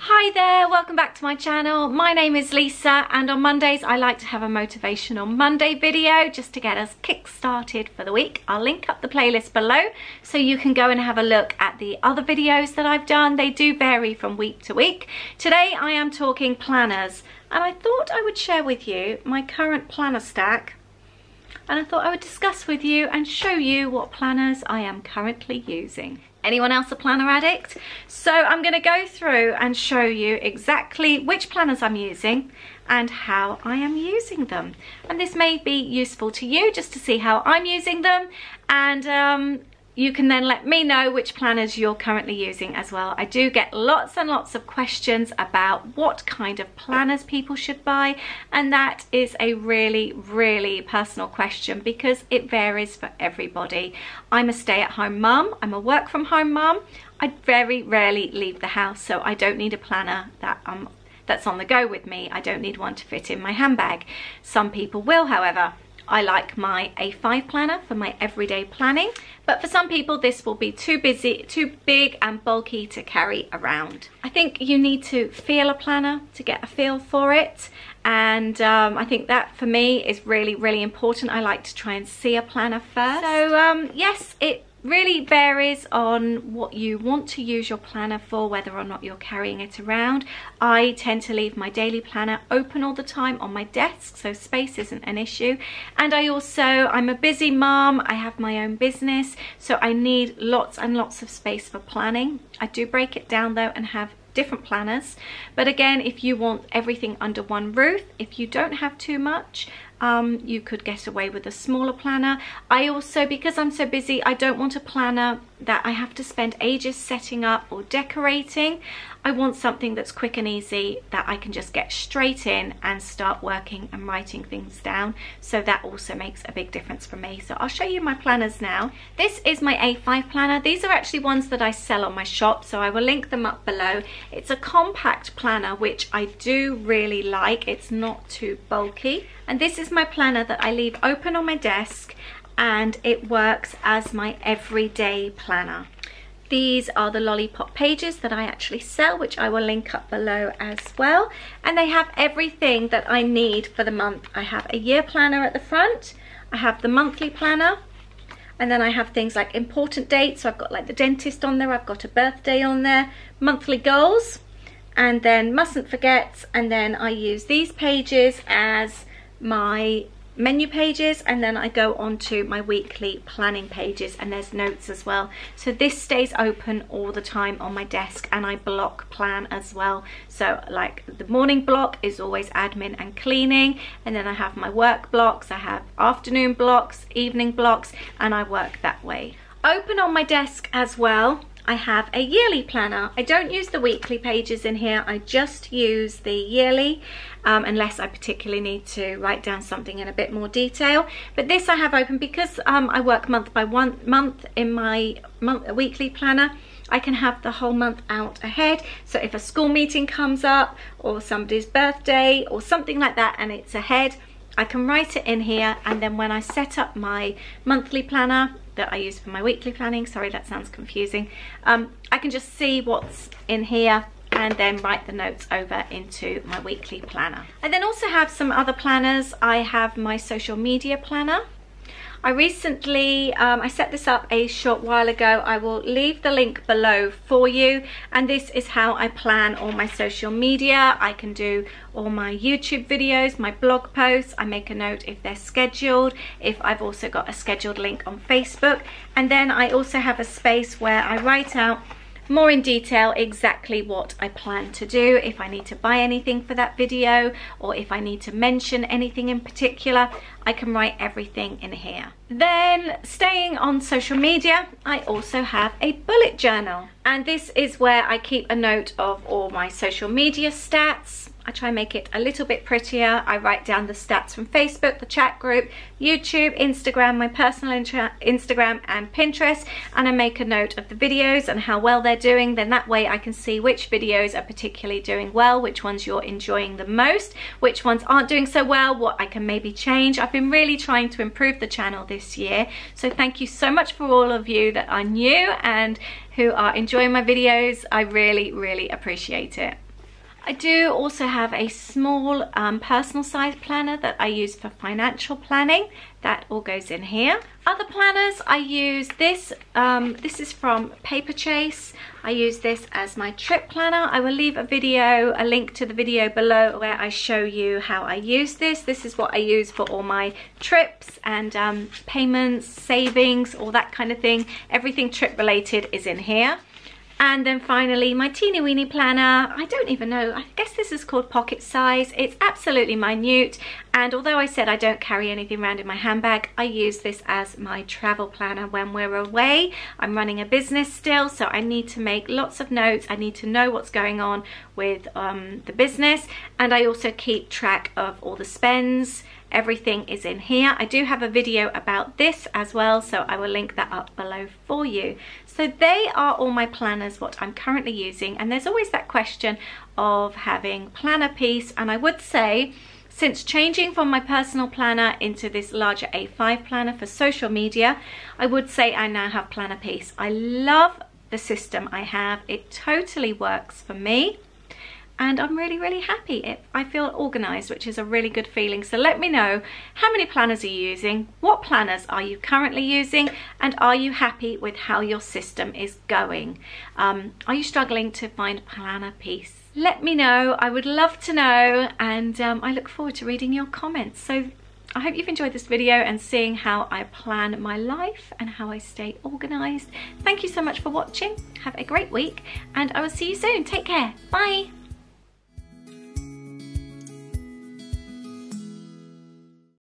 Hi there, welcome back to my channel. My name is Lisa and on Mondays I like to have a motivational Monday video just to get us kick-started for the week. I'll link up the playlist below so you can go and have a look at the other videos that I've done. They do vary from week to week. Today I am talking planners and I thought I would share with you my current planner stack, and I thought I would discuss with you and show you what planners I am currently using. Anyone else a planner addict? So I'm going to go through and show you exactly which planners I'm using and how I am using them. And this may be useful to you just to see how I'm using them, and you can then let me know which planners you're currently using as well. I do get lots and lots of questions about what kind of planners people should buy, and that is a really personal question because it varies for everybody. I'm a stay-at-home mum, I'm a work from home mum. I very rarely leave the house, so I don't need a planner that's on the go with me. I don't need one to fit in my handbag. Some people will, however. I like my A5 planner for my everyday planning, but for some people this will be too big and bulky to carry around. I think you need to feel a planner to get a feel for it, and I think that for me is really important. I like to try and see a planner first. So yes, it really varies on what you want to use your planner for, whether or not you're carrying it around. I tend to leave my daily planner open all the time on my desk, so space isn't an issue. And I'm a busy mom, I have my own business, so I need lots and lots of space for planning. I do break it down though and have different planners, but again, if you want everything under one roof, if you don't have too much, you could get away with a smaller planner. I also, because I'm so busy, I don't want a planner that I have to spend ages setting up or decorating. I want something that's quick and easy that I can just get straight in and start working and writing things down. So that also makes a big difference for me. So I'll show you my planners now. This is my A5 planner. These are actually ones that I sell on my shop, so I will link them up below. It's a compact planner, which I do really like. It's not too bulky. And this is my planner that I leave open on my desk, and it works as my everyday planner. These are the Lollipop pages that I actually sell, which I will link up below as well. And they have everything that I need for the month. I have a year planner at the front, I have the monthly planner, and then I have things like important dates. So I've got like the dentist on there, I've got a birthday on there, monthly goals, and then mustn't forget. And then I use these pages as my menu pages, and then I go on to my weekly planning pages, and there's notes as well. So this stays open all the time on my desk, and I block plan as well. So like the morning block is always admin and cleaning, and then I have my work blocks, I have afternoon blocks, evening blocks, and I work that way. Open on my desk as well, I have a yearly planner. I don't use the weekly pages in here, I just use the yearly, unless I particularly need to write down something in a bit more detail. But this I have open because I work month by month in my weekly planner. I can have the whole month out ahead. So if a school meeting comes up or somebody's birthday or something like that and it's ahead, I can write it in here, and then when I set up my monthly planner that I use for my weekly planning, sorry that sounds confusing, I can just see what's in here and then write the notes over into my weekly planner. I then also have some other planners. I have my social media planner. I recently, I set this up a short while ago. I will leave the link below for you, and this is how I plan all my social media. I can do all my YouTube videos, my blog posts. I make a note if they're scheduled, if I've also got a scheduled link on Facebook, and then I also have a space where I write out more in detail exactly what I plan to do, if I need to buy anything for that video, or if I need to mention anything in particular, I can write everything in here. Then staying on social media, I also have a bullet journal, and this is where I keep a note of all my social media stats. I try and make it a little bit prettier. I write down the stats from Facebook, the chat group, YouTube, Instagram, my personal Instagram and Pinterest, and I make a note of the videos and how well they're doing. Then that way I can see which videos are particularly doing well, which ones you're enjoying the most, which ones aren't doing so well, what I can maybe change. I've been really trying to improve the channel this year, so thank you so much for all of you that are new and who are enjoying my videos. I really appreciate it. I do also have a small personal size planner that I use for financial planning. That all goes in here. Other planners, I use this. This is from Paper Chase. I use this as my trip planner. I will leave a link to the video below where I show you how I use this. This is what I use for all my trips and payments, savings, all that kind of thing. Everything trip related is in here. And then finally, my teeny weeny planner. I don't even know, I guess this is called pocket size. It's absolutely minute. And although I said I don't carry anything around in my handbag, I use this as my travel planner when we're away. I'm running a business still, so I need to make lots of notes. I need to know what's going on with the business. And I also keep track of all the spends. Everything is in here. I do have a video about this as well, so I will link that up below for you. So they are all my planners, what I'm currently using. And there's always that question of having planner piece. And I would say, since changing from my personal planner into this larger A5 planner for social media, I would say I now have planner piece. I love the system I have. It totally works for me. And I'm really, really happy. I feel organised, which is a really good feeling. So let me know, how many planners are you using? What planners are you currently using? And are you happy with how your system is going? Are you struggling to find a planner piece? Let me know. I would love to know. And I look forward to reading your comments. So I hope you've enjoyed this video and seeing how I plan my life and how I stay organised. Thank you so much for watching. Have a great week and I will see you soon. Take care. Bye.